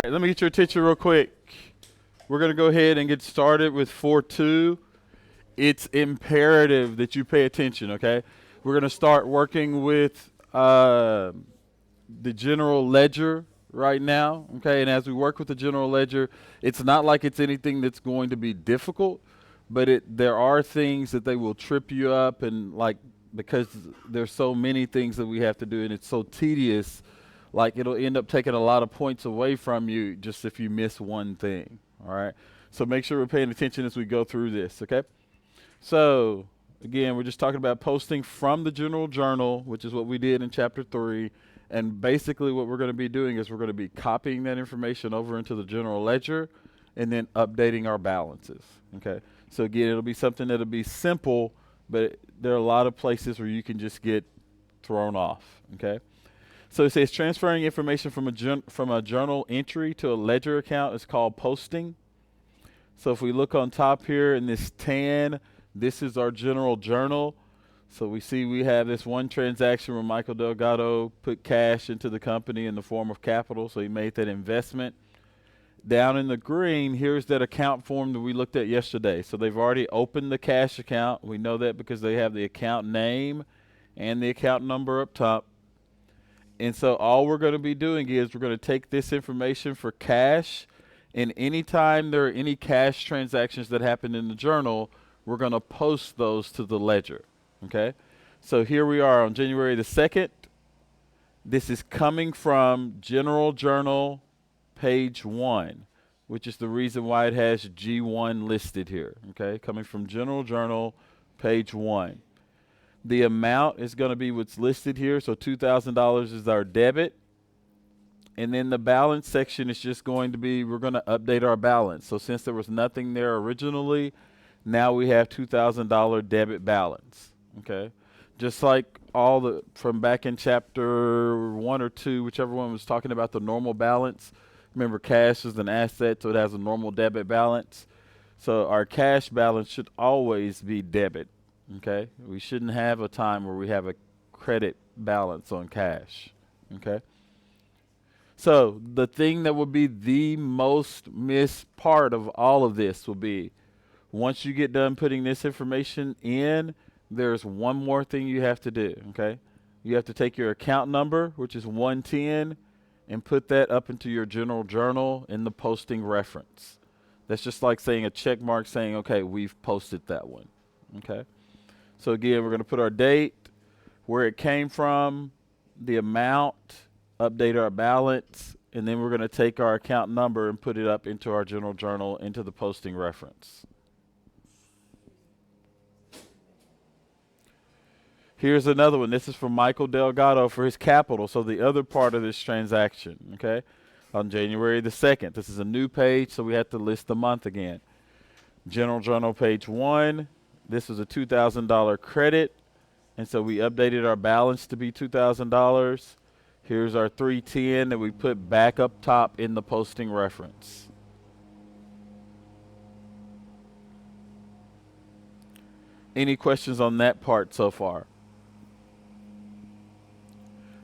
Let me get your attention real quick. We're going to go ahead and get started with 4.2. It's imperative that you pay attention, okay? We're going to start working with the general ledger right now, okay? And as we work with the general ledger, it's not like it's anything that's going to be difficult, but there are things that they will trip you up, and like because there's so many things that we have to do and it's so tedious, like it'll end up taking a lot of points away from you just if you miss one thing, all right? So make sure we're paying attention as we go through this, okay? So again, we're just talking about posting from the general journal, which is what we did in chapter 3. And basically what we're going to be doing is we're going to be copying that information over into the general ledger and then updating our balances, okay? So again, it'll be something that'll be simple, but there are a lot of places where you can just get thrown off, okay? So it says transferring information from a journal entry to a ledger account is called posting. So if we look on top here in this tan, this is our general journal. So we see we have this one transaction where Michael Delgado put cash into the company in the form of capital. So he made that investment. Down in the green, here's that account form that we looked at yesterday. So they've already opened the cash account. We know that because they have the account name and the account number up top. And so all we're going to be doing is we're going to take this information for cash, and anytime there are any cash transactions that happen in the journal, we're going to post those to the ledger, okay? So here we are on January the 2nd. This is coming from General Journal, page 1, which is the reason why it has G1 listed here, okay? Coming from General Journal, page 1. The amount is going to be what's listed here, so $2,000 is our debit. And then the balance section is just going to be, we're going to update our balance. So since there was nothing there originally, now we have $2,000 debit balance, okay? Just like from back in chapter 1 or 2, whichever one was talking about the normal balance. Remember, cash is an asset, so it has a normal debit balance. So our cash balance should always be debit, okay? We shouldn't have a time where we have a credit balance on cash, okay? So the thing that would be the most missed part of all of this will be, once you get done putting this information in, there's one more thing you have to do, okay? You have to take your account number, which is 110, and put that up into your general journal in the posting reference. That's just like saying a check mark saying, okay, we've posted that one, okay? So again, we're going to put our date, where it came from, the amount, update our balance, and then we're going to take our account number and put it up into our general journal into the posting reference. Here's another one. This is from Michael Delgado for his capital, so the other part of this transaction, okay? On January the 2nd. This is a new page, so we have to list the month again. General Journal, page 1. This was a $2,000 credit, and so we updated our balance to be $2,000. Here's our 310 that we put back up top in the posting reference. Any questions on that part so far?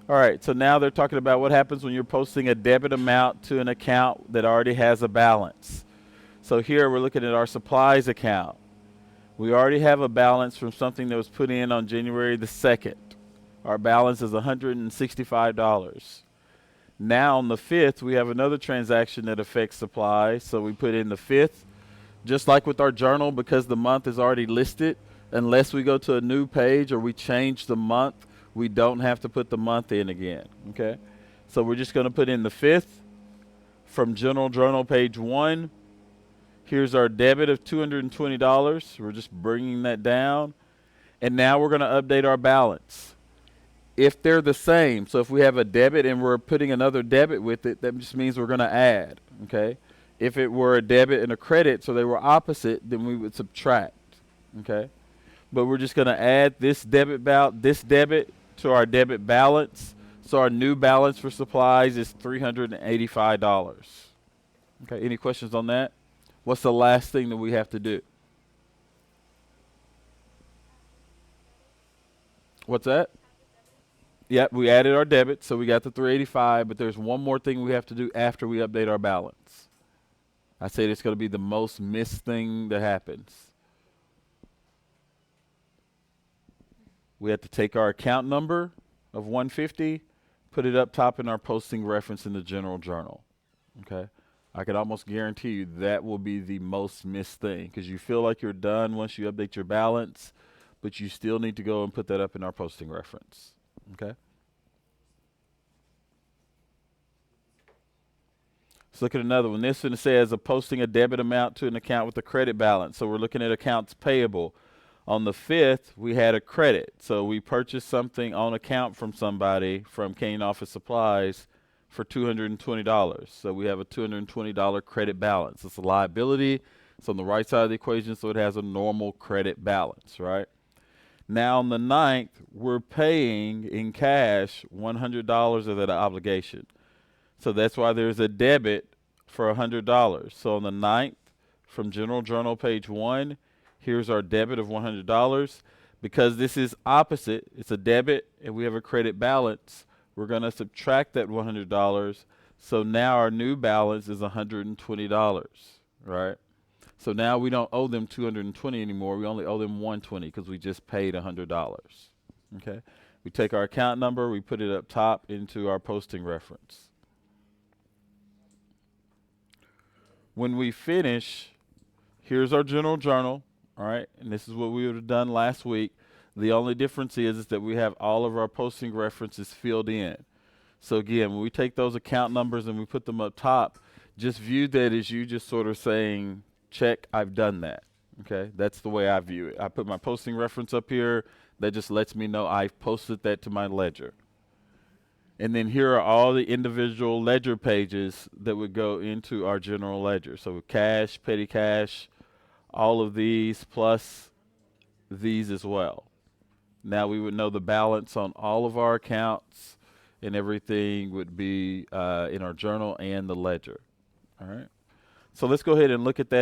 All right, so now they're talking about what happens when you're posting a debit amount to an account that already has a balance. So here we're looking at our supplies account. We already have a balance from something that was put in on January the 2nd. Our balance is $165. Now on the 5th, we have another transaction that affects supplies, so we put in the 5th. Just like with our journal, because the month is already listed, unless we go to a new page or we change the month, we don't have to put the month in again, okay? So we're just going to put in the 5th from General Journal, page 1. Here's our debit of $220. We're just bringing that down. And now we're going to update our balance. If they're the same, so if we have a debit and we're putting another debit with it, that just means we're going to add, okay? If it were a debit and a credit, so they were opposite, then we would subtract, okay? But we're just going to add this debit to our debit balance. So our new balance for supplies is $385. Okay, any questions on that? What's the last thing that we have to do? What's that? Yep, we added our debit, so we got the 385, but there's one more thing we have to do after we update our balance. I said it's going to be the most missed thing that happens. We have to take our account number of 150, put it up top in our posting reference in the general journal. Okay? I can almost guarantee you that will be the most missed thing because you feel like you're done once you update your balance, but you still need to go and put that up in our posting reference. Okay? Let's look at another one. This one says posting a debit amount to an account with a credit balance. So we're looking at accounts payable. On the 5th, we had a credit. So we purchased something on account from somebody from Kane Office Supplies for $220. So we have a $220 credit balance. It's a liability. It's on the right side of the equation, so it has a normal credit balance, right? Now on the 9th, we're paying in cash $100 of that obligation. So that's why there's a debit for $100. So on the 9th, from General Journal page 1, here's our debit of $100. Because this is opposite, it's a debit and we have a credit balance, we're going to subtract that $100. So now our new balance is $120, right? So now we don't owe them $220 anymore. We only owe them $120 because we just paid $100. Okay? We take our account number, we put it up top into our posting reference. When we finish, here's our general journal, all right? And this is what we would have done last week. The only difference is that we have all of our posting references filled in. So again, when we take those account numbers and we put them up top, just view that as you just sort of saying, check, I've done that. Okay, that's the way I view it. I put my posting reference up here. That just lets me know I've posted that to my ledger. And then here are all the individual ledger pages that would go into our general ledger. So cash, petty cash, all of these plus these as well. Now we would know the balance on all of our accounts and everything would be in our journal and the ledger. All right. So let's go ahead and look at that